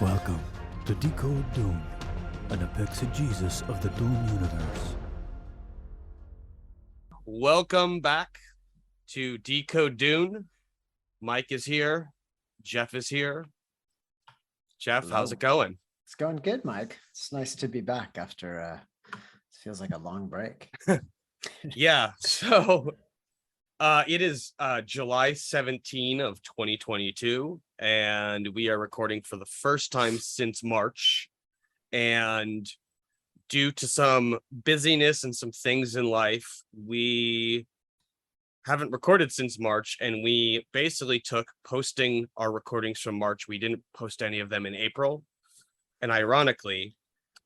Welcome to Decode Dune, an exegesis of the Dune universe. Welcome back to Decode Dune. Mike is here. Jeff is here. Jeff, Hello. how's it going? It's going good, Mike. It's nice to be back after it feels like a long break. Yeah, so it is July 17 of 2022, and we are recording for the first time since March. And due to some busyness and some things in life, we haven't recorded since March, and we basically took posting our recordings from March. We didn't post any of them in April. And ironically,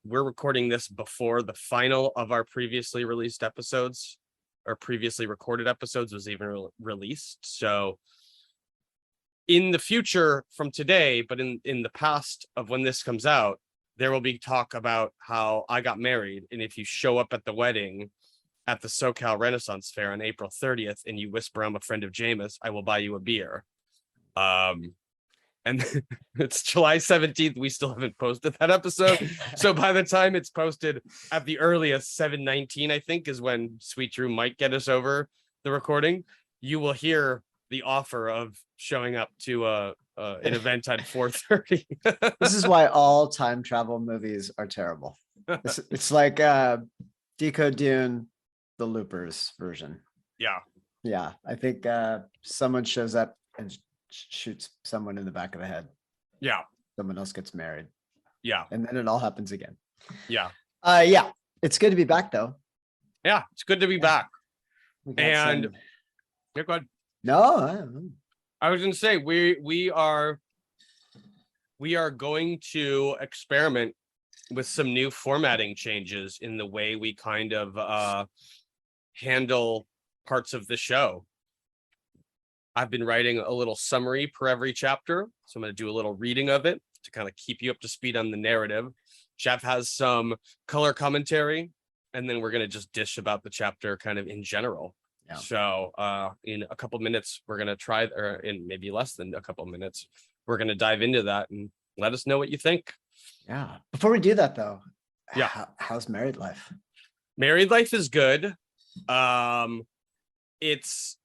we're recording this before the final of our previously released episodes, or previously recorded episodes, was even released. So in the future from today, but in the past of when this comes out, there will be talk about how I got married. And if you show up at the wedding at the SoCal Renaissance Fair on April 30th and you whisper, "I'm a friend of Jameis," I will buy you a beer. And it's July 17th. We still haven't posted that episode. So by the time it's posted at the earliest, 7/19, I think, is when Sweet Drew might get us over the recording. You will hear the offer of showing up to an event at 4:30. This is why all time travel movies are terrible. It's like Decode Dune, the Loopers version. Yeah. Yeah, I think someone shows up and shoots someone in the back of the head. Yeah. Someone else gets married. Yeah. And then it all happens again. Yeah. Yeah. It's good to be back though. Yeah. It's good to be back. We got And you're good. No, I was going to say we are going to experiment with some new formatting changes in the way we kind of handle parts of the show. I've been writing a little summary per every chapter, so I'm going to do a little reading of it to kind of keep you up to speed on the narrative. Jeff has some color commentary, and then we're going to just dish about the chapter kind of in general. Yeah. So in a couple minutes, we're going to try, or in maybe less than a couple minutes, we're going to dive into that and let us know what you think. Yeah. Before we do that though, Yeah. How's married life? Married life is good. It's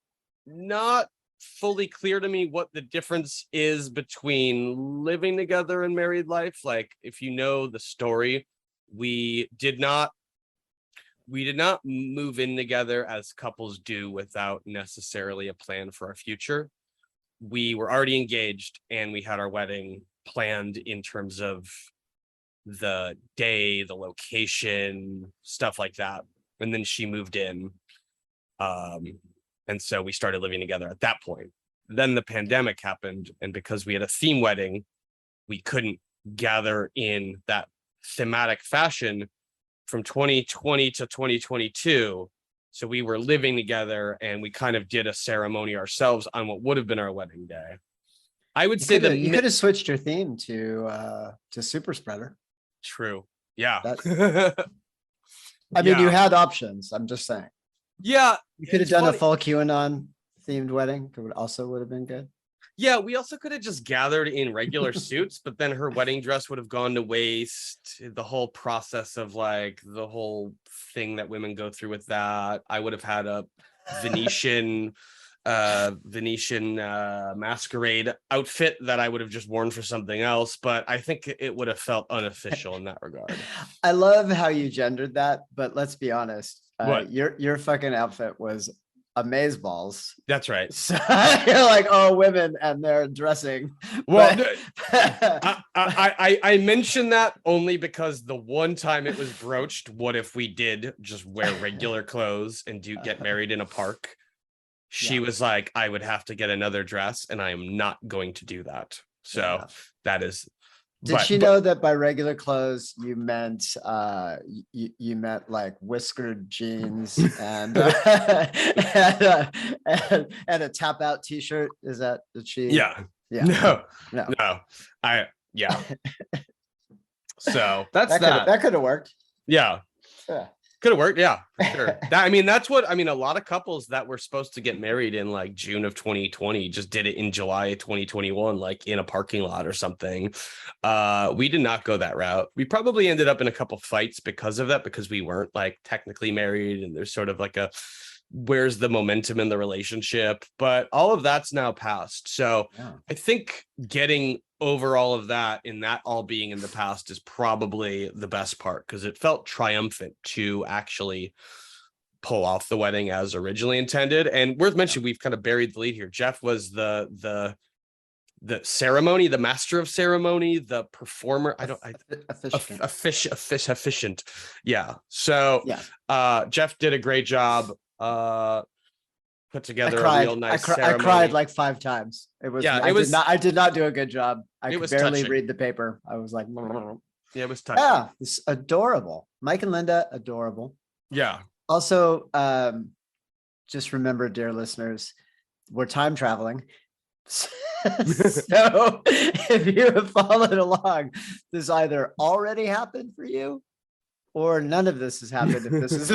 not fully clear to me what the difference is between living together and married life. Like, if you know the story, we did not move in together as couples do without necessarily a plan for our future. We were already engaged and we had our wedding planned in terms of the day, the location, stuff like that. And then she moved in. And so we started living together at that point. Then the pandemic happened. And because we had a theme wedding, we couldn't gather in that thematic fashion from 2020 to 2022. So we were living together and we kind of did a ceremony ourselves on what would have been our wedding day. I would say that you could have switched your theme to Super Spreader. True. Yeah. I mean, you had options. I'm just saying. Yeah. You could have done a full QAnon themed wedding. It would have been good. Yeah, we also could have just gathered in regular suits, but then her wedding dress would have gone to waste. The whole process of like the whole thing that women go through with that. I would have had a Venetian masquerade outfit that I would have just worn for something else, but I think it would have felt unofficial in that regard. I love how you gendered that, but let's be honest. What? Your fucking outfit was amazeballs. That's right. So you're like, oh, women and their dressing. Well, I mentioned that only because the one time it was broached, what if we did just wear regular clothes and get married in a park? She was like, I would have to get another dress, and I am not going to do that. So that is. Did she know that by regular clothes you meant you meant like whiskered jeans and and a tap out t-shirt? Is that did she? Yeah. No. So that's that could have worked. Yeah. Could have worked, yeah, for sure. That's what a lot of couples that were supposed to get married in like June of 2020 just did it in July of 2021, like in a parking lot or something. We did not go that route. We probably ended up in a couple fights because of that, because we weren't like technically married, and there's sort of like where's the momentum in the relationship, but all of that's now passed. So Yeah. I think getting over all of that, and that all being in the past, is probably the best part, because it felt triumphant to actually pull off the wedding as originally intended. And worth mentioning, we've kind of buried the lead here. Jeff was the ceremony, the master of ceremony, the performer. Efficient. Yeah. So Yeah. Jeff did a great job. Put together a real nice ceremony. I cried like 5 times. I did not do a good job. I could barely touching. read the paper. I was like, yeah, it was touching. Yeah, it's adorable. Mike and Linda, adorable. Yeah. Also, just remember, dear listeners, we're time traveling. So if you have followed along, this either already happened for you, or none of this has happened. If this is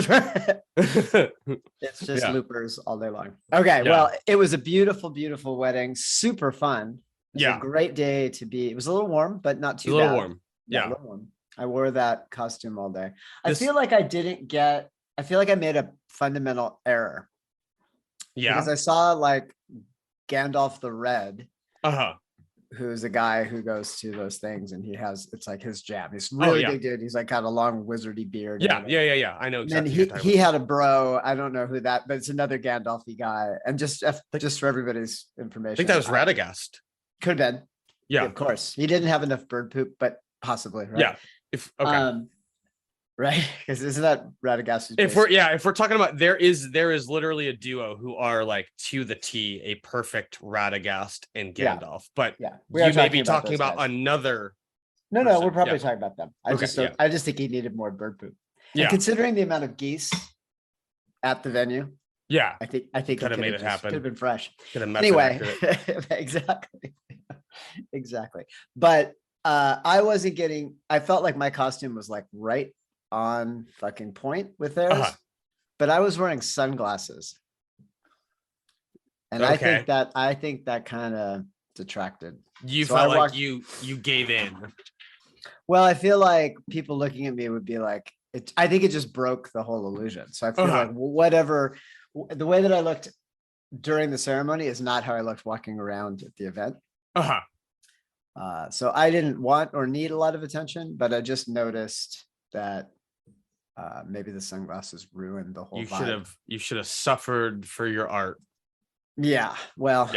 it's just loopers all day long. Okay, well, it was a beautiful, beautiful wedding. Super fun. It was a great day to be. It was a little warm, but not too bad. A little warm. Yeah. A little warm. I wore that costume all day. I feel like I made a fundamental error. Yeah. Because I saw like Gandalf the Red. Uh-huh. Who's a guy who goes to those things, and it's like his jam. He's really big dude. He's like got a long wizardy beard. Yeah. I know exactly. And he had a bro. I don't know who that, but it's another Gandalfy guy. And just for everybody's information, I think that was Radagast. Could have been. Yeah, of course. He didn't have enough bird poop, but possibly. Right? Yeah. Right, because isn't that Radagast? If we're talking about, there is literally a duo who are like to the T a perfect Radagast and Gandalf, but you may be talking about another. No, we're probably talking about them. I just think he needed more bird poop. Yeah, and considering the amount of geese at the venue, I think could have made it happen. Could have been fresh. Anyway, exactly. But I felt like my costume was like right on fucking point with theirs, but I was wearing sunglasses, and I think that kind of detracted. You felt like you gave in. Well, I feel like people looking at me would be like, I think it just broke the whole illusion. So I feel like whatever, the way that I looked during the ceremony is not how I looked walking around at the event. So I didn't want or need a lot of attention, but I just noticed that maybe the sunglasses ruined the whole vibe. You should have suffered for your art. Yeah. Well,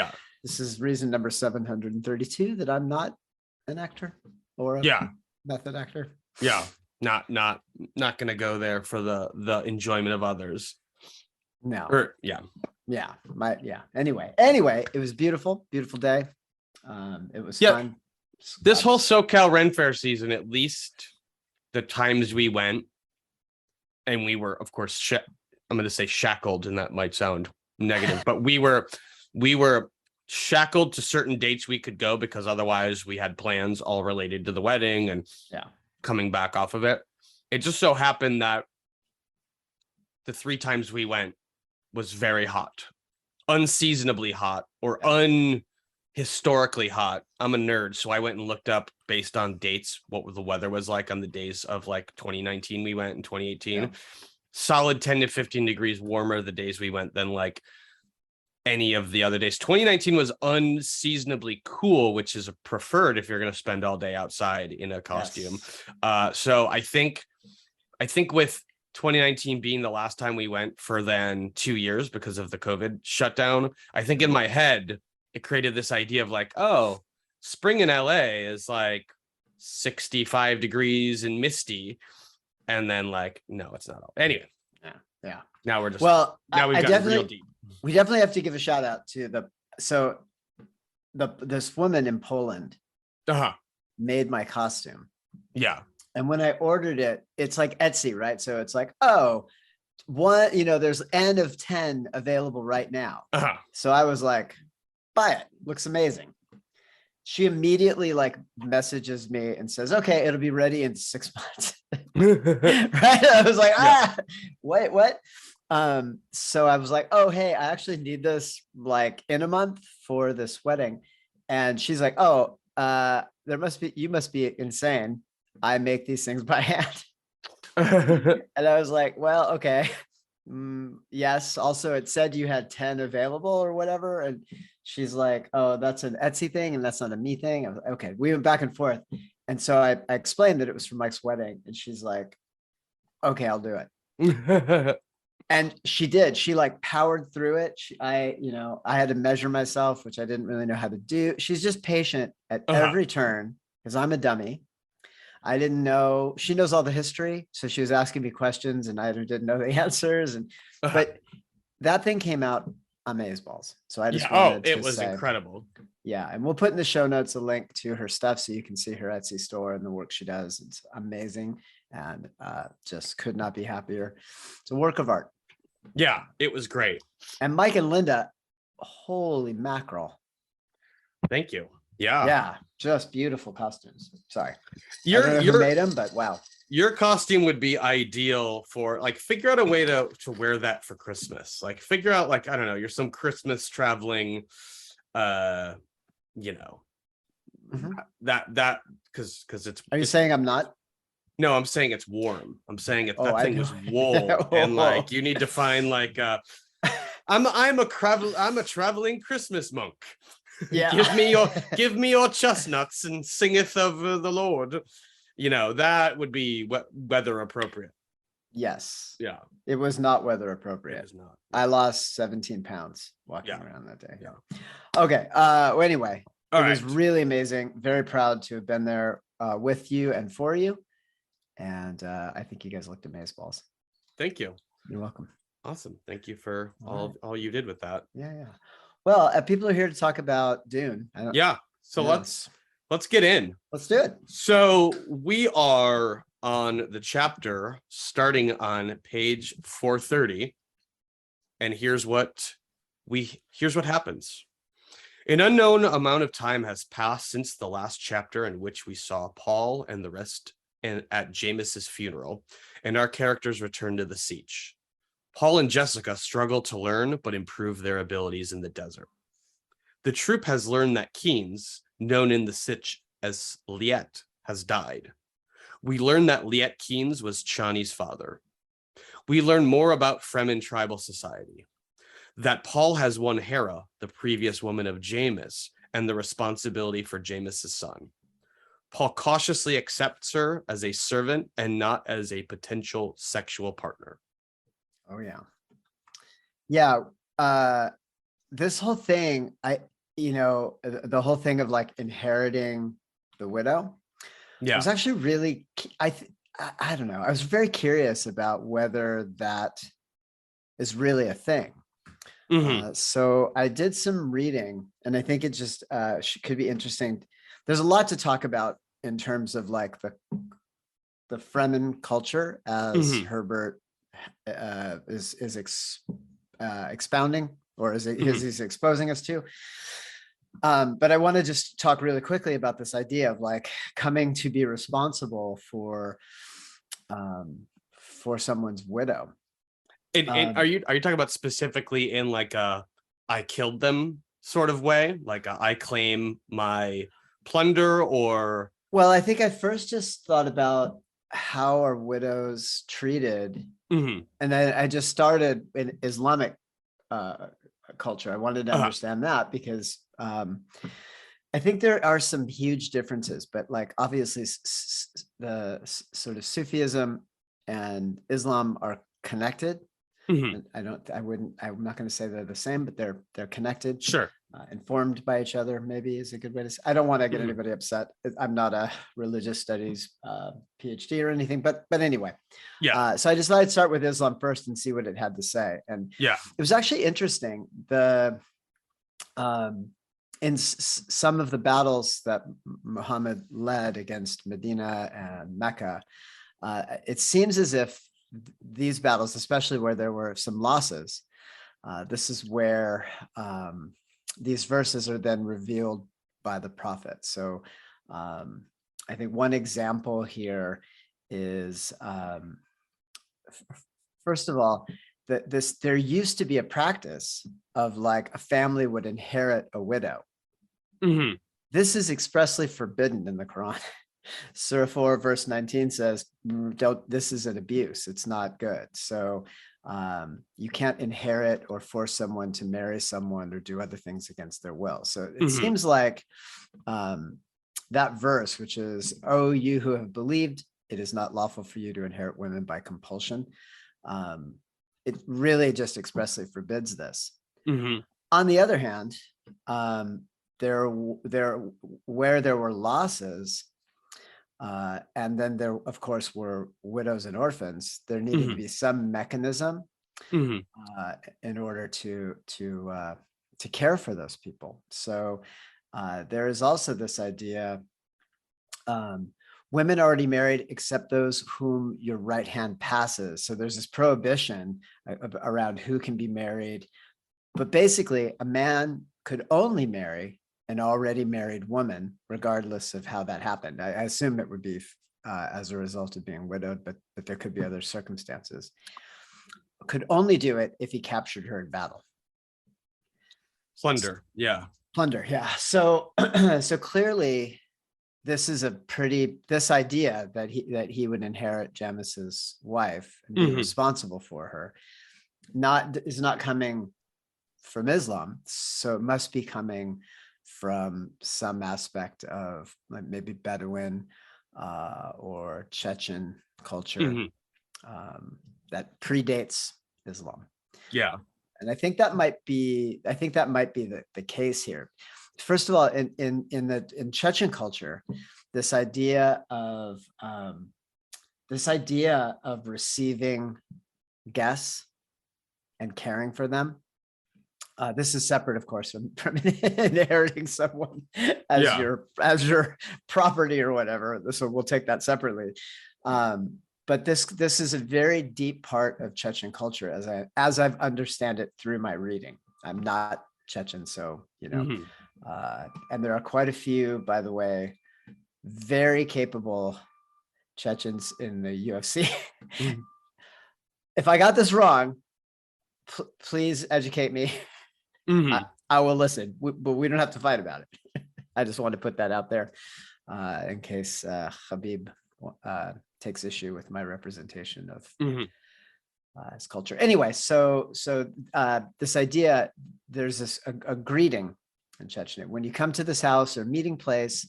this is reason number 732 that I'm not an actor or a method actor. Yeah. Not gonna go there for the enjoyment of others. No. Anyway, it was beautiful day. It was fun. This whole SoCal Ren Fair season, at least the times we went, and we were, of course, I'm going to say shackled, and that might sound negative, but we were shackled to certain dates we could go, because otherwise we had plans all related to the wedding and coming back off of it. It just so happened that the 3 times we went was very hot, unseasonably hot, or historically hot. I'm a nerd, so I went and looked up based on dates what the weather was like on the days of like 2019 we went, in 2018. Solid 10 to 15 degrees warmer the days we went than like any of the other days. 2019 was unseasonably cool, which is preferred if you're going to spend all day outside in a costume. So I think with 2019 being the last time we went for then 2 years because of the COVID shutdown, I think in my head it created this idea of like, oh, spring in LA is like 65 degrees and misty. And then like, no, it's not all. Anyway. Yeah. Now we're just, now we've gotten real deep. We definitely have to give a shout out to this woman in Poland made my costume. Yeah. And when I ordered it, it's like Etsy, right? So it's like, there's N of 10 available right now. So I was like, buy it. Looks amazing. She immediately like messages me and says, okay, it'll be ready in 6 months. Right? I was like, Yeah. wait, what? So I was like, oh, hey, I actually need this like in a month for this wedding. And she's like, oh, you must be insane. I make these things by hand. And I was like, well, okay. Yes. Also, it said you had 10 available or whatever. And she's like, oh, that's an Etsy thing and that's not a me thing. I was like, okay. We went back and forth. And so I explained that it was for Mike's wedding. And she's like, okay, I'll do it. And she did. She like powered through it. I had to measure myself, which I didn't really know how to do. She's just patient at every turn because I'm a dummy. I didn't know. She knows all the history, so she was asking me questions, and I didn't know the answers. But that thing came out amazeballs. So I just wanted to it was say, incredible. yeah, and we'll put in the show notes a link to her stuff so you can see her Etsy store and the work she does. It's amazing, and just could not be happier. It's a work of art. Yeah, it was great. And Mike and Linda, holy mackerel. Thank you. Yeah. Yeah, just beautiful costumes. Sorry. I Your don't know who made them, but wow. Your costume would be ideal for like figure out a way to wear that for Christmas. Like figure out like, I don't know, you're some Christmas traveling that because it's Are you saying I'm not? No, I'm saying it's warm. I'm saying that I thing know. was wool and like you need to find like I'm a traveling Christmas monk. Yeah. give me your chestnuts and singeth of the Lord. That would be weather appropriate. Yes. Yeah. It was not weather appropriate. It was not. I lost 17 pounds walking around that day. Yeah. Okay. Well, anyway, it was right. really amazing. Very proud to have been there with you and for you. And I think you guys looked amazeballs. Thank you. You're welcome. Awesome. Thank you for all you did with that. Yeah. Well, people are here to talk about Dune. So let's get in. Let's do it. So we are on the chapter starting on page 430. And here's what happens. An unknown amount of time has passed since the last chapter in which we saw Paul and the rest at James's funeral, and our characters return to the siege. Paul and Jessica struggle to learn but improve their abilities in the desert. The troop has learned that Keynes, known in the Sitch as Liet, has died. We learn that Liet Keynes was Chani's father. We learn more about Fremen tribal society. That Paul has won Hera, the previous woman of Jameis, and the responsibility for Jameis's son. Paul cautiously accepts her as a servant and not as a potential sexual partner. Oh, yeah. Yeah. This whole thing, the whole thing of like inheriting the widow. Yeah. I was actually really, I don't know. I was very curious about whether that is really a thing. Mm-hmm. So I did some reading, and I think it just could be interesting. There's a lot to talk about in terms of like the Fremen culture as mm-hmm. Herbert is expounding, or is mm-hmm. he's exposing us to. But I want to just talk really quickly about this idea of like coming to be responsible for someone's widow. Are you talking about specifically in like a I killed them sort of way, like I claim my plunder, or? Well, I think I first just thought about how are widows treated, mm-hmm. and then I just started in Islamic culture. I wanted to understand that because I think there are some huge differences, but like obviously the sort of Sufism and Islam are connected. Mm-hmm. I'm not going to say they're the same, but they're connected. Sure. Informed by each other, maybe is a good way to say. I don't want to get mm-hmm. anybody upset. I'm not a religious studies PhD or anything, but anyway. Yeah. So I decided to start with Islam first and see what it had to say. And yeah, it was actually interesting. In some of the battles that Muhammad led against Medina and Mecca, it seems as if these battles, especially where there were some losses, this is where these verses are then revealed by the prophet. So I think one example here is first of all, there used to be a practice of like a family would inherit a widow. Mm-hmm. This is expressly forbidden in the Quran. Surah 4 verse 19 says, don't, this is an abuse. It's not good. So you can't inherit or force someone to marry someone or do other things against their will. So it Mhm. seems like that verse, which is, oh, you who have believed, it is not lawful for you to inherit women by compulsion. It really just expressly forbids this. Mhm. On the other hand, there where there were losses, and then there, of course, were widows and orphans, there needed to be some mechanism Mhm. in order to care for those people. So there is also this idea, women already married except those whom your right hand passes. So there's this prohibition around who can be married. But basically, a man could only marry an already married woman, regardless of how that happened. I assume it would be as a result of being widowed, but there could be other circumstances. Could only do it if he captured her in battle. Plunder. Yeah. Plunder, yeah. So so clearly, this is this idea that he would inherit James's wife and be responsible for her, is not coming from Islam. So it must be coming from some aspect of like maybe Bedouin or Chechen culture that predates Islam. Yeah. And I think that might be the case here. First of all, in Chechen culture, this idea of receiving guests and caring for them. This is separate, of course, from inheriting someone as your property or whatever. So we'll take that separately. But this is a very deep part of Chechen culture, as I've understand it through my reading. I'm not Chechen, so and there are quite a few, by the way, very capable Chechens in the UFC. If I got this wrong, please educate me. I will listen, but we don't have to fight about it. I just want to put that out there in case Habib takes issue with my representation of his culture. Anyway, so this idea, there's a greeting in Chechnya. When you come to this house or meeting place,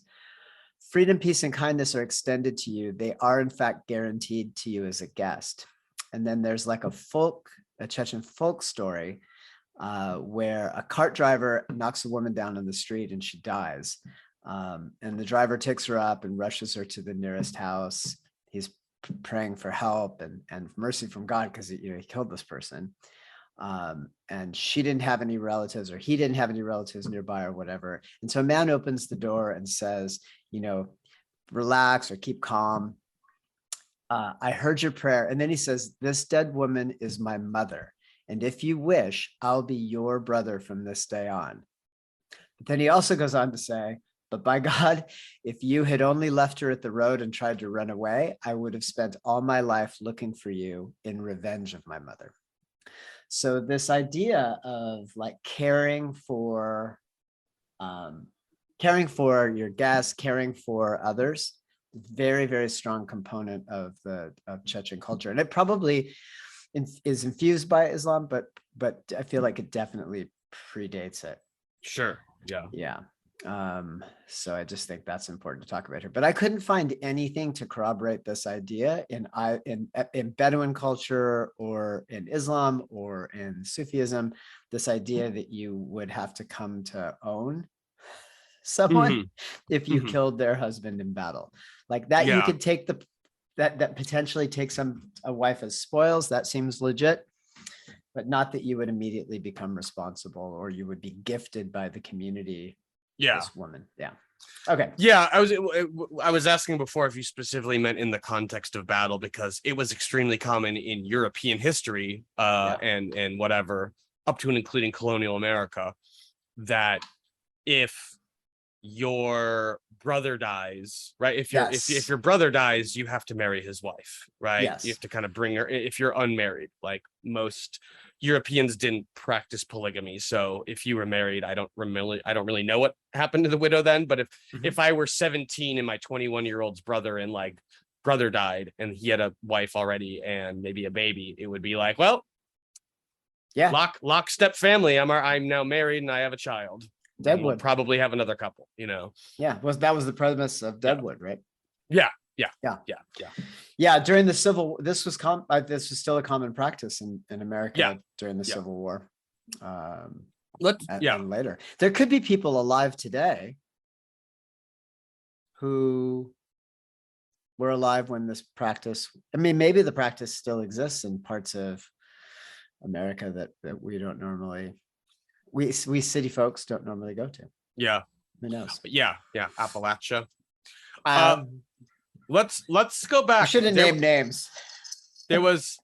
freedom, peace, and kindness are extended to you. They are, in fact, guaranteed to you as a guest. And then there's like a Chechen folk story where a cart driver knocks a woman down on the street and she dies. And the driver takes her up and rushes her to the nearest house. He's praying for help and mercy from God because he killed this person. And she didn't have any relatives, or he didn't have any relatives nearby or whatever. And so a man opens the door and says, relax or keep calm. I heard your prayer. And then he says, this dead woman is my mother. And if you wish, I'll be your brother from this day on. But then he also goes on to say, but by God, if you had only left her at the road and tried to run away, I would have spent all my life looking for you in revenge of my mother. So this idea of like caring for your guests, caring for others, very, very strong component of Chechen culture. And it probably is infused by Islam, but I feel like it definitely predates it. Sure. Yeah. Yeah. So I just think that's important to talk about here. But I couldn't find anything to corroborate this idea in Bedouin culture or in Islam or in Sufism, this idea that you would have to come to own someone if you killed their husband in battle. Like that, you could take that potentially take a wife as spoils. That seems legit, but not that you would immediately become responsible or you would be gifted by the community. This woman. Yeah. Okay. Yeah. I was asking before if you specifically meant in the context of battle, because it was extremely common in European history and whatever, up to and including colonial America, that if your brother dies, right? If Yes. your brother dies, you have to marry his wife, right? Yes. You have to kind of bring her if you're unmarried. Like most Europeans didn't practice polygamy, so if you were married, I don't really know what happened to the widow then. But if I were 17 and my 21-year-old's brother and like brother died and he had a wife already and maybe a baby, it would be like, well, Yeah. lockstep family. I'm now married and I have a child. Deadwood. We'll probably have another couple, you know. Yeah. That was the premise of Deadwood, right? Yeah. During the this was still a common practice in America during the Civil War. And later, there could be people alive today who were alive when this practice. I mean, maybe the practice still exists in parts of America that we don't normally. We city folks don't normally go to. Yeah. Who knows? Yeah. Appalachia. Let's go back. I should have named names. There was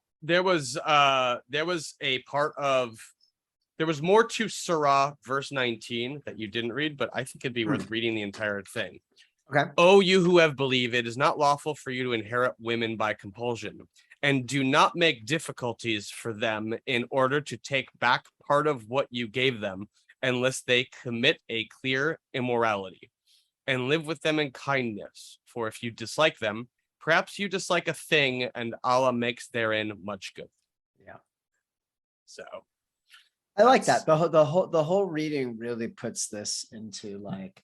more to Sirach verse 19 that you didn't read, but I think it'd be worth reading the entire thing. Okay. Oh, you who have believed, it is not lawful for you to inherit women by compulsion, and do not make difficulties for them in order to take back part of what you gave them, unless they commit a clear immorality, and live with them in kindness. For if you dislike them, perhaps you dislike a thing, and Allah makes therein much good. Yeah. So I like that. The whole reading really puts this into like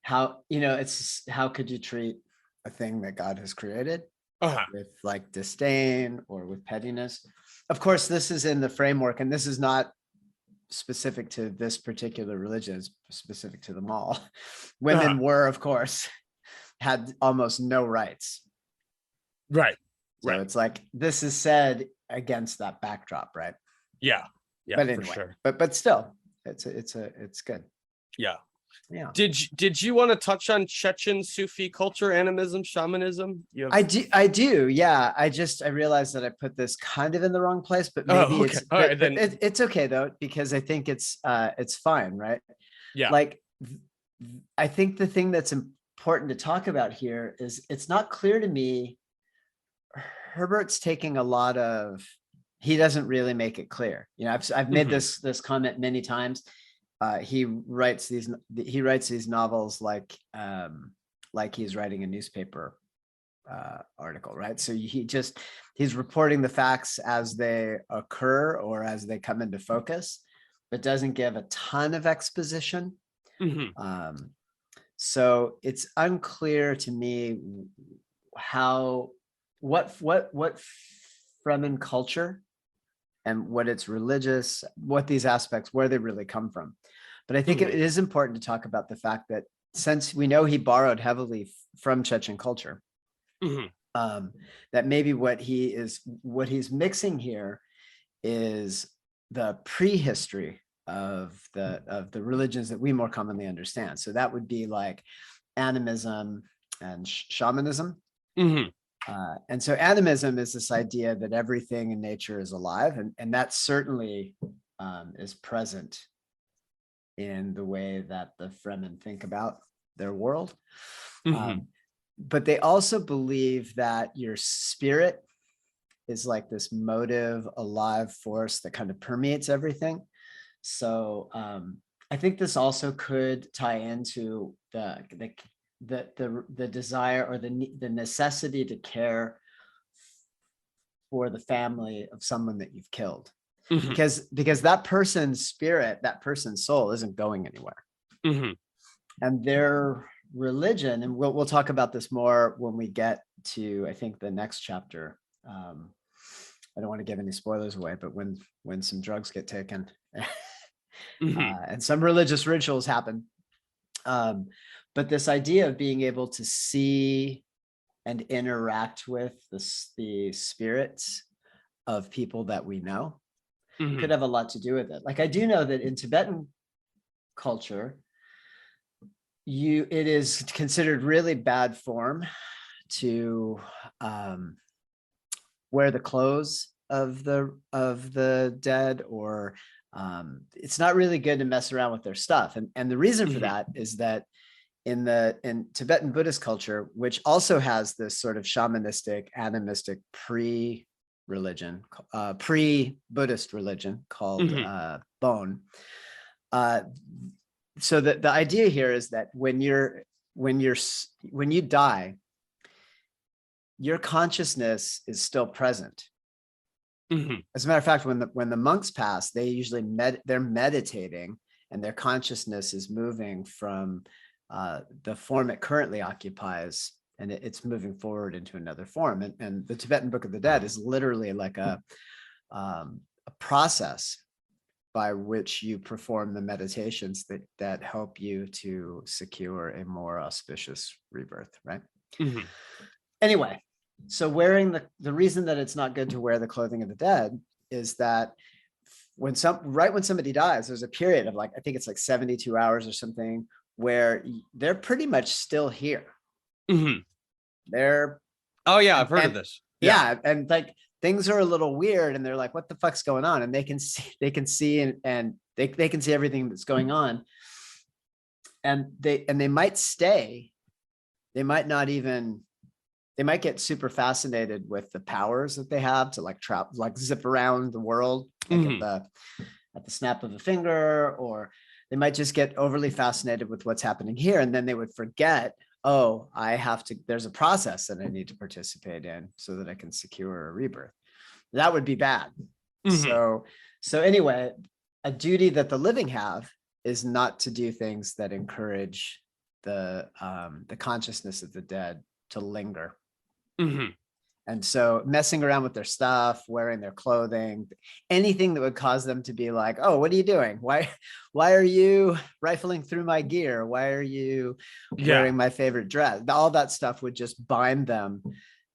how, it's how could you treat a thing that God has created with like disdain or with pettiness? Of course, this is in the framework, and this is not specific to this particular religion, it's specific to them all. Women were, of course, had almost no rights. Right. So it's like this is said against that backdrop, right? Yeah. But anyway, for sure. But still, it's good. Yeah. Yeah. Did you want to touch on Chechen Sufi culture, animism, shamanism? I do. Yeah. I realized that I put this kind of in the wrong place, but maybe it's okay though, because I think it's fine, right? Yeah. Like I think the thing that's important to talk about here is it's not clear to me. Herbert's taking a lot of, he doesn't really make it clear. I've made this comment many times. He writes these novels like he's writing a newspaper article, right? So he's reporting the facts as they occur or as they come into focus, but doesn't give a ton of exposition. So it's unclear to me what Fremen culture and what it's religious, what these aspects, where they really come from. But I think it is important to talk about the fact that since we know he borrowed heavily from Chechen culture, that maybe what he's mixing here is the prehistory of the religions that we more commonly understand. So that would be like animism and shamanism. And so animism is this idea that everything in nature is alive, and that certainly is present in the way that the Fremen think about their world. But they also believe that your spirit is like this motive, alive force that kind of permeates everything. So I think this also could tie into the desire or the necessity to care for the family of someone that you've killed, because that person's spirit, that person's soul isn't going anywhere. And their religion, and we'll talk about this more when we get to, I think, the next chapter. I don't want to give any spoilers away, but when some drugs get taken and some religious rituals happen, but this idea of being able to see and interact with the spirits of people that we know could have a lot to do with it. Like I do know that in Tibetan culture, it is considered really bad form to wear the clothes of the dead, or it's not really good to mess around with their stuff. And the reason for that is that in Tibetan Buddhist culture, which also has this sort of shamanistic, animistic pre-Buddhist religion called Bon. So the idea here is that when you die, your consciousness is still present. As a matter of fact, when the monks pass, they usually they're meditating, and their consciousness is moving from the form it currently occupies, and it's moving forward into another form. And the Tibetan Book of the Dead is literally like a process by which you perform the meditations that help you to secure a more auspicious rebirth, right? Anyway, so wearing the reason that it's not good to wear the clothing of the dead is that when somebody dies, there's a period of, like, I think it's like 72 hours or something, where they're pretty much still here. They're I've heard of this. Yeah, and like things are a little weird, and they're like, what the fuck's going on? And they can see and they can see everything that's going on, and they might stay. They might get super fascinated with the powers that they have to like zip around the world, like at the snap of a finger, or they might just get overly fascinated with what's happening here, and then they would forget, oh, there's a process that I need to participate in so that I can secure a rebirth. That would be bad. So anyway, a duty that the living have is not to do things that encourage the consciousness of the dead to linger. And so messing around with their stuff, wearing their clothing, anything that would cause them to be like, oh, what are you doing? Why are you rifling through my gear? Why are you wearing my favorite dress? All that stuff would just bind them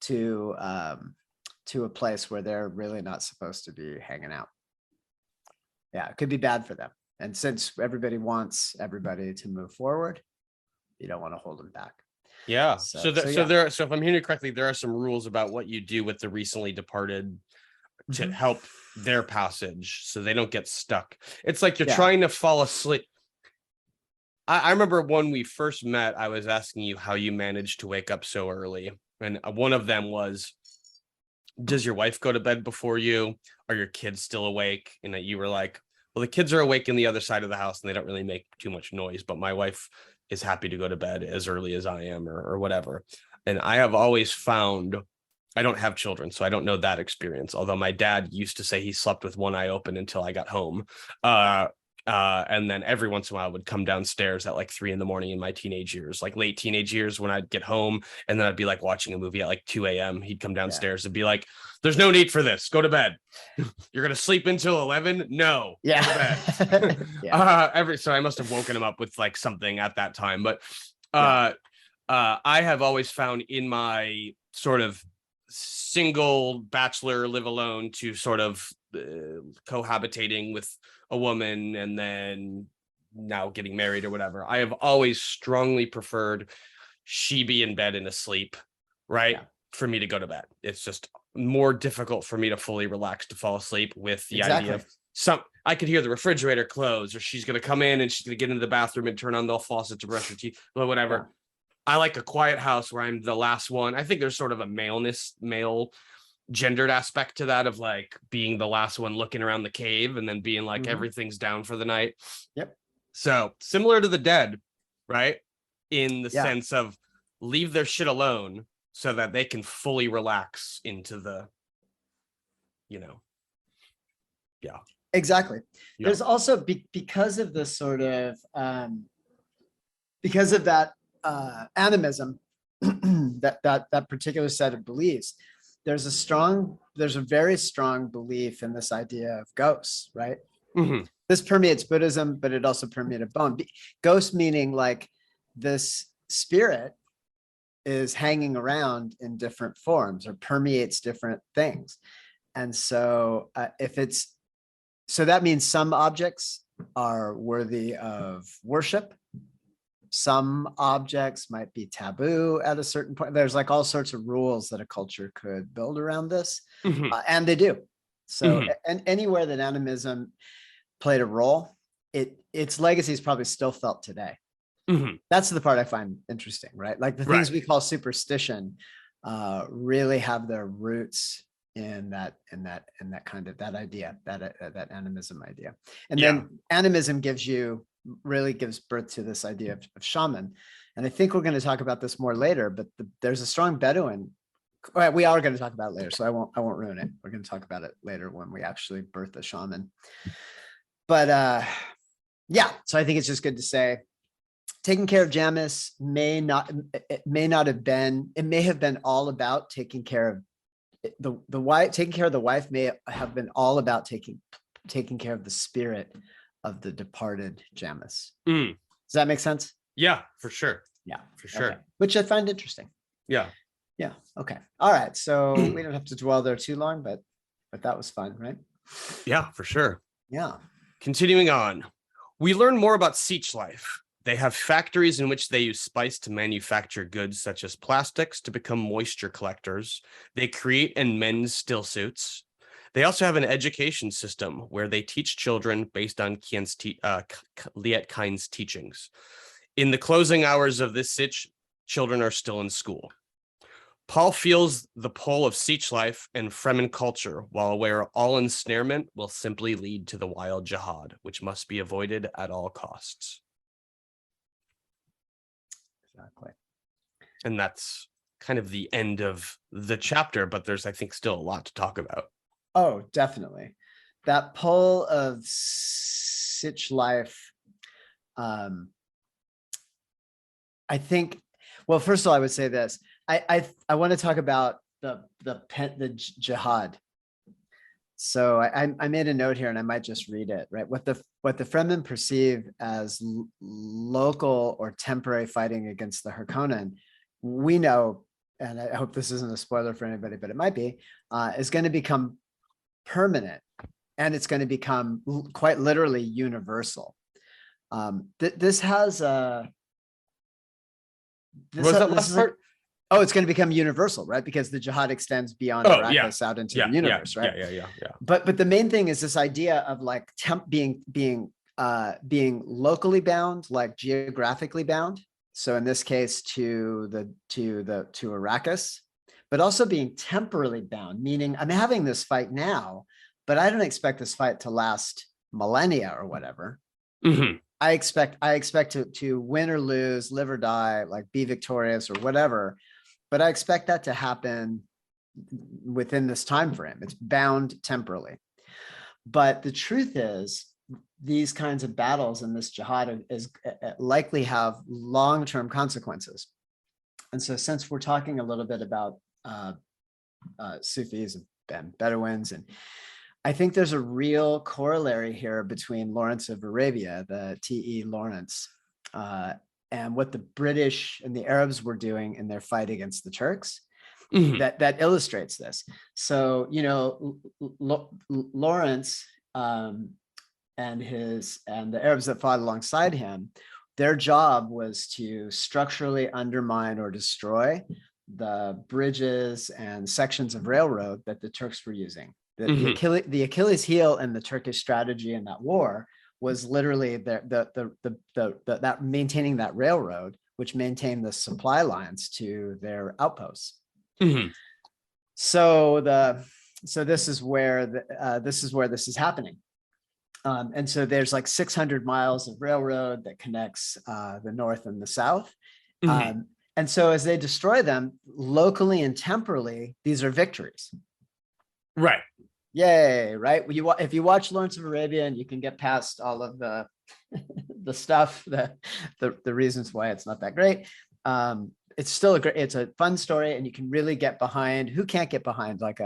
to a place where they're really not supposed to be hanging out. Yeah, it could be bad for them. And since everybody wants everybody to move forward, you don't want to hold them back. Yeah. So if I'm hearing you correctly, there are some rules about what you do with the recently departed to help their passage, so they don't get stuck. It's like you're trying to fall asleep. I remember when we first met, I was asking you how you managed to wake up so early, and one of them was, does your wife go to bed before you? Are your kids still awake? And that you were like, well, the kids are awake in the other side of the house and they don't really make too much noise, but my wife is happy to go to bed as early as I am, or whatever. And I have always found, I don't have children, so I don't know that experience. Although my dad used to say he slept with one eye open until I got home. And then every once in a while I would come downstairs at like 3 a.m. in my teenage years, like late teenage years, when I'd get home, and then I'd be like watching a movie at like 2 a.m. He'd come downstairs and be like, there's no need for this. Go to bed. You're going to sleep until 11? No. Yeah. Go to bed. So I must have woken him up with like something at that time. But I have always found in my sort of single bachelor live alone to sort of cohabitating with a woman and then now getting married or whatever, I have always strongly preferred she be in bed and asleep, right? For me to go to bed. It's just more difficult for me to fully relax to fall asleep with the idea of I could hear the refrigerator close, or she's going to come in and she's going to get into the bathroom and turn on the faucet to brush her teeth or whatever. I like a quiet house where I'm the last one. I think there's sort of a male gendered aspect to that, of like being the last one looking around the cave and then being like everything's down for the night. So similar to the dead, right? In the sense of leave their shit alone so that they can fully relax into the, Exactly. There's also because of this sort of because of that animism, that particular set of beliefs, there's a very strong belief in this idea of ghosts, right? This permeates Buddhism, but it also permeated Bon. Ghost meaning like this spirit is hanging around in different forms or permeates different things. And so so that means some objects are worthy of worship. Some objects might be taboo at a certain point. There's like all sorts of rules that a culture could build around this, and they do. So, and anywhere that animism played a role, its legacy is probably still felt today. That's the part I find interesting, right? Like the things we call superstition really have their roots in that kind of that idea, that animism idea. And then animism really gives birth to this idea of shaman. And I think we're going to talk about this more later, but there's a strong Bedouin. Well, we are going to talk about it later, so I won't ruin it. We're going to talk about it later when we actually birth the shaman. But yeah, so I think it's just good to say, taking care of Janus may have been all about taking care of the wife. Taking care of the wife may have been all about taking care of the spirit of the departed Janus. Does that make sense? Yeah, for sure. Yeah, for sure. Okay. Which I find interesting. Yeah. Yeah. Okay. All right. So we don't have to dwell there too long, but that was fun, right? Yeah, for sure. Yeah. Continuing on, we learn more about Sietch life. They have factories in which they use spice to manufacture goods such as plastics to become moisture collectors. They create and mend still suits. They also have an education system where they teach children based on Liet Kyne's teachings. In the closing hours of this Sietch, children are still in school. Paul feels the pull of Sietch life and Fremen culture, while aware all ensnarement will simply lead to the wild jihad, which must be avoided at all costs. Exactly. And that's kind of the end of the chapter, but there's, I think, still a lot to talk about. Oh, definitely. That pull of Sietch life, I think, well, first of all, I would say this. I want to talk about the jihad. So I made a note here, and I might just read it. Right, what the Fremen perceive as local or temporary fighting against the Harkonnen, we know, and I hope this isn't a spoiler for anybody, but it might be, is going to become permanent, and it's going to become quite literally universal. This has a. What was that last part? Oh, it's going to become universal, right? Because the jihad extends beyond Arrakis out into the universe, right? Yeah. But the main thing is this idea of like being locally bound, like geographically bound. So in this case, to Arrakis, but also being temporally bound, meaning I'm having this fight now, but I don't expect this fight to last millennia or whatever. I expect to win or lose, live or die, like be victorious or whatever. But I expect that to happen within this time frame. It's bound temporally. But the truth is, these kinds of battles in this jihad is likely have long-term consequences. And so since we're talking a little bit about Sufis and Bedouins, and I think there's a real corollary here between Lawrence of Arabia, the T.E. Lawrence, and what the British and the Arabs were doing in their fight against the Turks. That illustrates this. So, you know, Lawrence and the Arabs that fought alongside him, their job was to structurally undermine or destroy the bridges and sections of railroad that the Turks were using. The Achilles heel in the Turkish strategy in that war was literally that maintaining that railroad, which maintained the supply lines to their outposts. So this is where this is happening. And so there's like 600 miles of railroad that connects the north and the south. And so as they destroy them locally and temporally, these are victories. Right. Yay, right? If you watch Lawrence of Arabia, and you can get past all of the stuff, the reasons why it's not that great, it's still it's a fun story, and you can really get behind. Who can't get behind like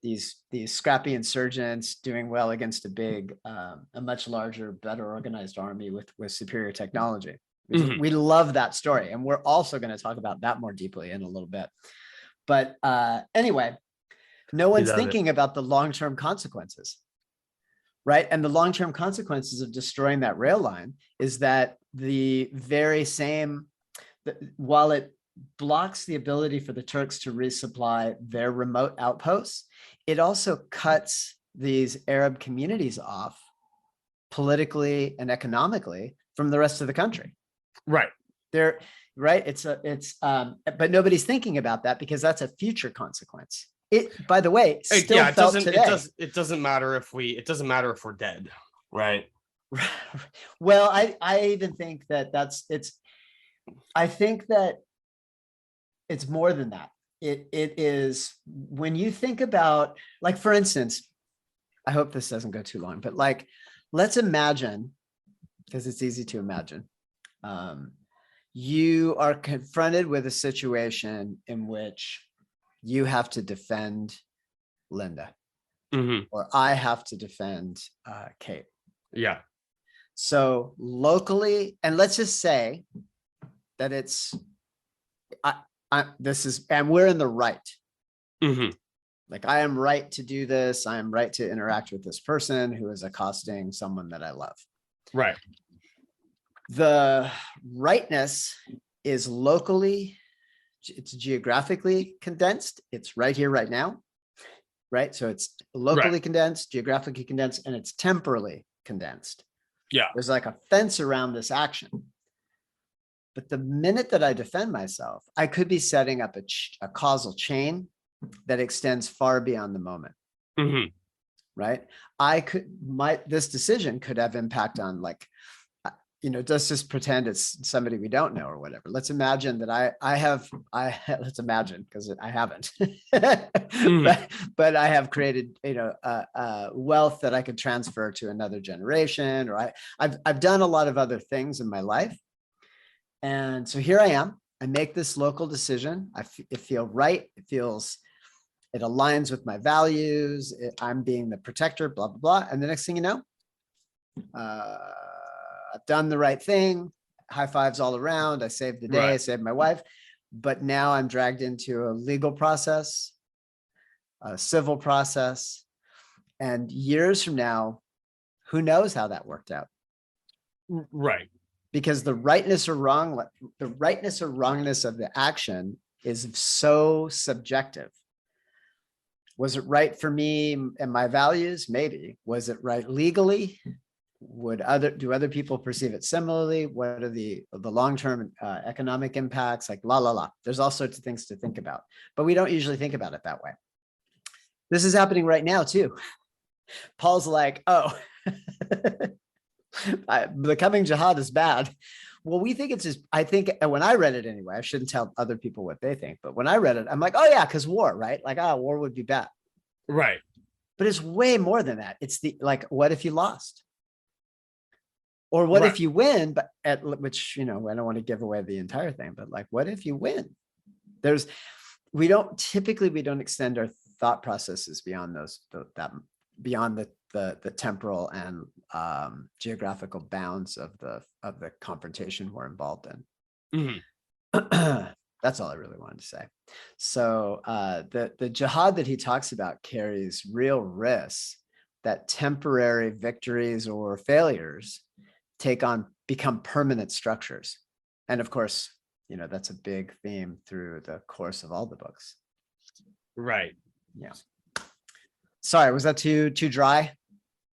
these scrappy insurgents doing well against a much larger, better organized army with superior technology? We love that story, and we're also going to talk about that more deeply in a little bit. But anyway. No one's thinking about the long-term consequences, right? And the long-term consequences of destroying that rail line is that the very same, while it blocks the ability for the Turks to resupply their remote outposts, it also cuts these Arab communities off politically and economically from the rest of the country. Right. There, right? But nobody's thinking about that because that's a future consequence. It, by the way, still it felt doesn't today. it doesn't matter if we're dead, right? Well, I even think that I think that it's more than that. It is when you think about, like, for instance, I hope this doesn't go too long, but like, let's imagine, because it's easy to imagine, you are confronted with a situation in which you have to defend Linda, or I have to defend Kate. Yeah. So locally, and let's just say that it's, and we're in the right. Like, I am right to do this. I am right to interact with this person who is accosting someone that I love. Right. The rightness is locally, it's geographically condensed. It's right here, right now. Right. So it's locally condensed, geographically condensed, and it's temporally condensed. Yeah. There's like a fence around this action. But the minute that I defend myself, I could be setting up a causal chain that extends far beyond the moment. Right. This decision could have impact on, like, let's just pretend it's somebody we don't know or whatever. Let's imagine that let's imagine, because I haven't, but I have created, wealth that I could transfer to another generation, or I've done a lot of other things in my life. And so here I am, I make this local decision. It feels right. It aligns with my values. I'm being the protector, blah, blah, blah. And the next thing you know, I've done the right thing. High fives all around. I saved the day. I saved my wife. But now I'm dragged into a legal process, a civil process. And years from now, who knows how that worked out? Right. Because the rightness or wrongness of the action is so subjective. Was it right for me and my values? Maybe. Was it right legally? Do other people perceive it similarly? What are the long-term economic impacts? Like, there's all sorts of things to think about, but we don't usually think about it that way. This is happening right now too. Paul's like, oh, becoming jihad is bad. Well, we think it's just, I think when I read it anyway, I shouldn't tell other people what they think, but when I read it, I'm like, oh yeah, because war, right? Like, war would be bad. Right. But it's way more than that. It's what if you lost? Or what if you win, but which, I don't want to give away the entire thing, but like, what if you win? We don't extend our thought processes beyond beyond the temporal and geographical bounds of the confrontation we're involved in. That's all I really wanted to say. So the jihad that he talks about carries real risks that temporary victories or failures become permanent structures. And of course, that's a big theme through the course of all the books. Right. Yeah. Sorry, was that too dry?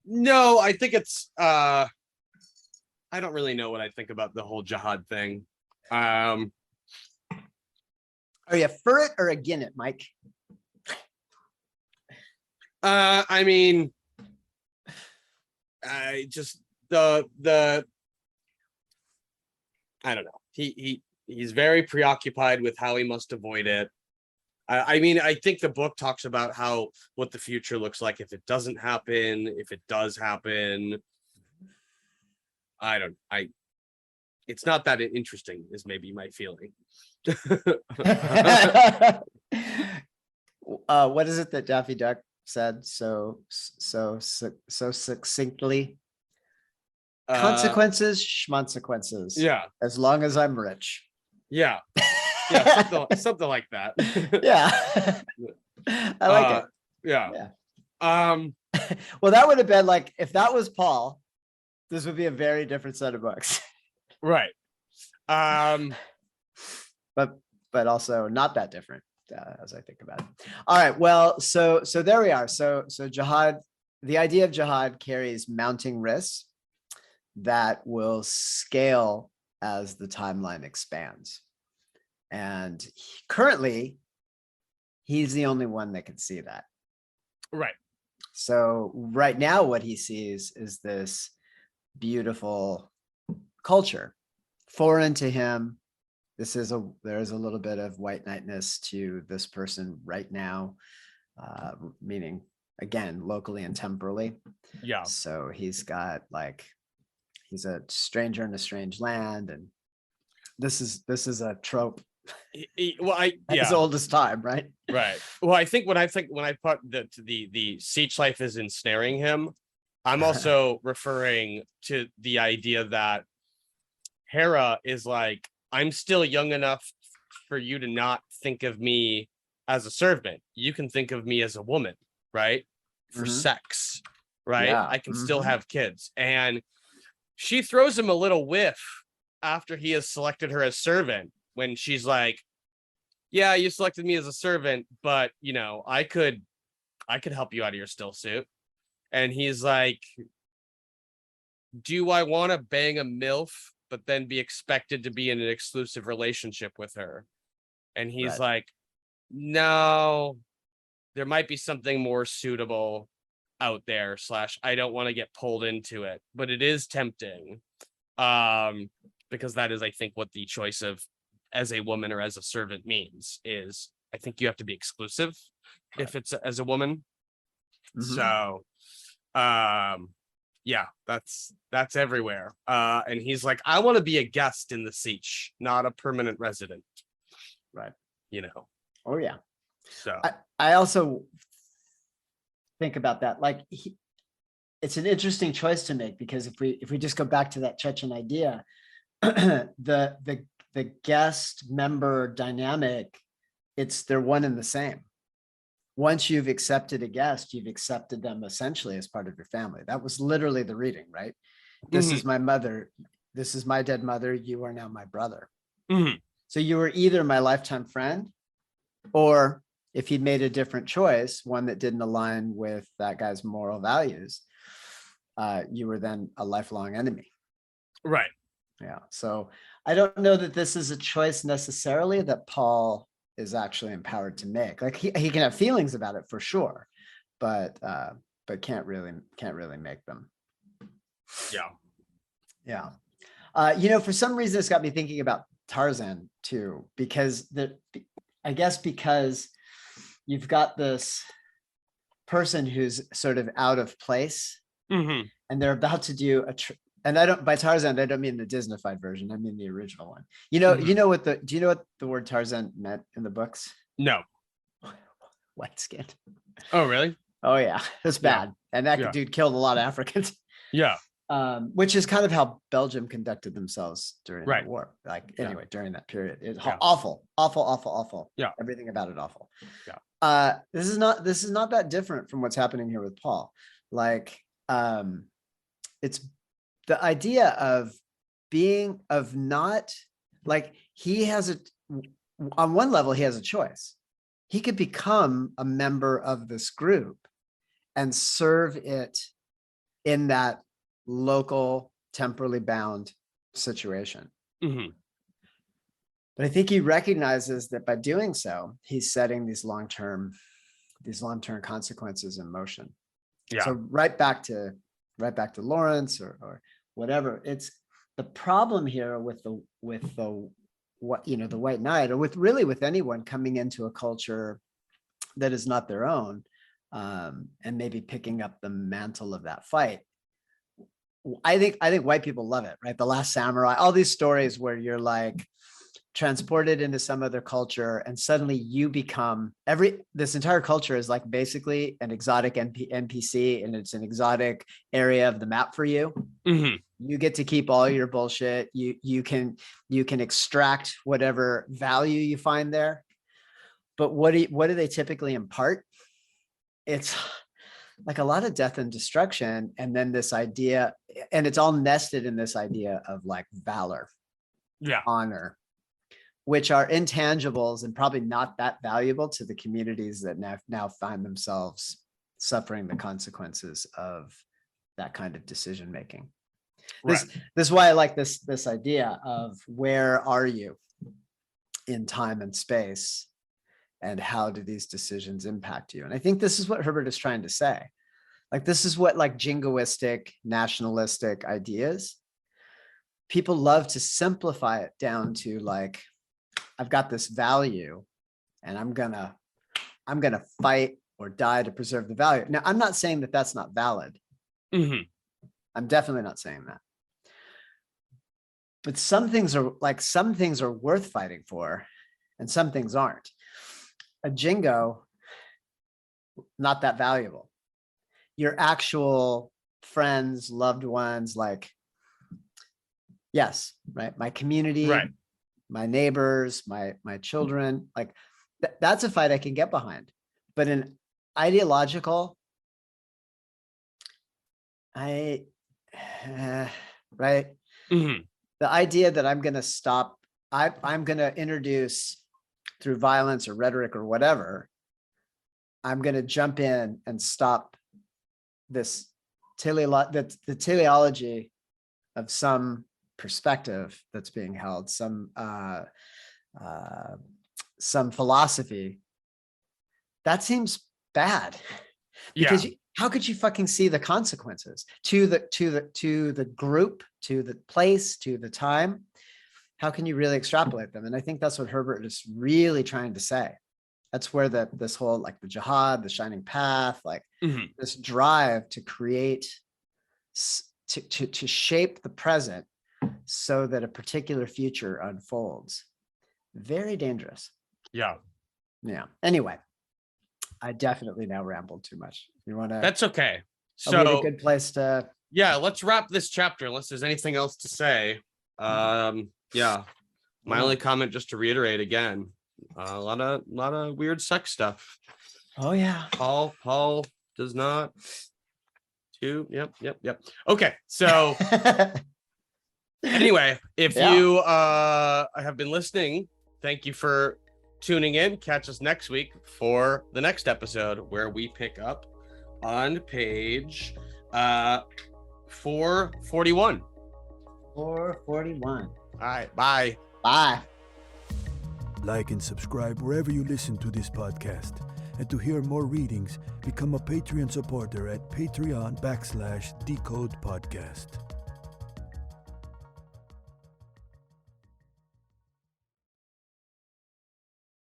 No, I think it's I don't really know what I think about the whole jihad thing. Are you for it or against it, Mike? I mean, I just I don't know. He's very preoccupied with how he must avoid it. I mean, I think the book talks about what the future looks like if it doesn't happen, if it does happen. It's not that interesting is maybe my feeling. What is it that Daffy Duck said so succinctly? Consequences, schmonsequences. Yeah. As long as I'm rich. Yeah. Yeah, something like that. Yeah. I like it. Yeah. Well, that would have been like, if that was Paul, this would be a very different set of books. Right. But also not that different as I think about it. All right. Well, so there we are. So jihad, the idea of jihad carries mounting risks that will scale as the timeline expands. And currently, he's the only one that can see that. Right. So right now, what he sees is this beautiful culture, foreign to him. There is a little bit of white knightness to this person right now, meaning again, locally and temporally. Yeah. So he's a stranger in a strange land, and this is a trope Well, as old as time, right? Right. Well, I think when I put the siege life is ensnaring him, I'm also referring to the idea that Hera is like, I'm still young enough for you to not think of me as a servant. You can think of me as a woman, right? For sex, right? Yeah. I can still have kids. And she throws him a little whiff after he has selected her as servant, when she's like, yeah, you selected me as a servant, but I could help you out of your still suit. And he's like, do I want to bang a MILF, but then be expected to be in an exclusive relationship with her? And he's like, no, there might be something more suitable out there, / I don't want to get pulled into it, but it is tempting. Because that is, I think, what the choice of as a woman or as a servant means, is I think you have to be exclusive if it's as a woman. So yeah, that's everywhere. And he's like, I want to be a guest in the siege, not a permanent resident. Right. Oh yeah. So I also think about that. Like, it's an interesting choice to make, because if we just go back to that Chechen idea, the guest member dynamic, they're one and the same. Once you've accepted a guest, you've accepted them essentially as part of your family. That was literally the reading, right? This is my mother. This is my dead mother. You are now my brother. So you were either my lifetime friend, or if he'd made a different choice, one that didn't align with that guy's moral values, you were then a lifelong enemy. Right. Yeah. So I don't know that this is a choice necessarily that Paul is actually empowered to make. Like, he can have feelings about it for sure, but can't really make them. Yeah. Yeah. For some reason, it's got me thinking about Tarzan too, because because you've got this person who's sort of out of place, and they're about to do and by Tarzan, I don't mean the Disneyfied version. I mean the original one. Do you know what the word Tarzan meant in the books? No. White skin. Oh, really? Oh yeah, it's bad. And that dude killed a lot of Africans. Yeah. Which is kind of how Belgium conducted themselves during the war. Anyway, during that period, it's awful. Yeah. Everything about it awful. Yeah. This is not that different from what's happening here with Paul. Like, it's the idea of on one level, he has a choice. He could become a member of this group and serve it in that local, temporally bound situation. But I think he recognizes that by doing so, he's setting these long-term consequences in motion. Yeah. So right back to Lawrence or whatever. It's the problem here with the White Knight, or with anyone coming into a culture that is not their own, and maybe picking up the mantle of that fight. I think white people love it, right? The Last Samurai, all these stories where you're like transported into some other culture, and suddenly you become this entire culture is like basically an exotic NPC, and it's an exotic area of the map for you. You get to keep all your bullshit. You can extract whatever value you find there. But what do they typically impart? It's like a lot of death and destruction, and then this idea, and it's all nested in this idea of like valor, honor, which are intangibles and probably not that valuable to the communities that now find themselves suffering the consequences of that kind of decision making. This is why I like this idea of where are you in time and space, and how do these decisions impact you? And I think this is what Herbert is trying to say. Like, this is what like jingoistic, nationalistic ideas, people love to simplify it down to like, I've got this value and I'm gonna fight or die to preserve the value. Now, I'm not saying that that's not valid. Mhm. I'm definitely not saying that. But some things are worth fighting for and some things aren't. A jingo, not that valuable. Your actual friends, loved ones, like, yes, right? My community, Right. my neighbors, my children, like that's a fight I can get behind. But an ideological, right? Mhm. The idea that I'm going to stop, I'm going to introduce through violence or rhetoric or whatever, I'm going to jump in and stop this the teleology of some perspective that's being held, some philosophy. That seems bad. Because how could you fucking see the consequences to the group, to the place, to the time? How can you really extrapolate them? And I think that's what Herbert is really trying to say. That's where this whole like the jihad, the shining path, like this drive to create, to shape the present so that a particular future unfolds. Very dangerous. Yeah. Anyway, I definitely now rambled too much. You want to? That's okay. Are we at a So good place to? yeah, let's wrap this chapter unless there's anything else to say. Yeah. My only comment, just to reiterate again, a lot of weird sex stuff. Oh yeah. Paul does not. Yep. Okay, so anyway, if you have been listening, thank you for tuning in. Catch us next week for the next episode where we pick up on page 441. 441. All right, bye. Bye. Like and subscribe wherever you listen to this podcast. And to hear more readings, become a Patreon supporter at Patreon /Decode Podcast.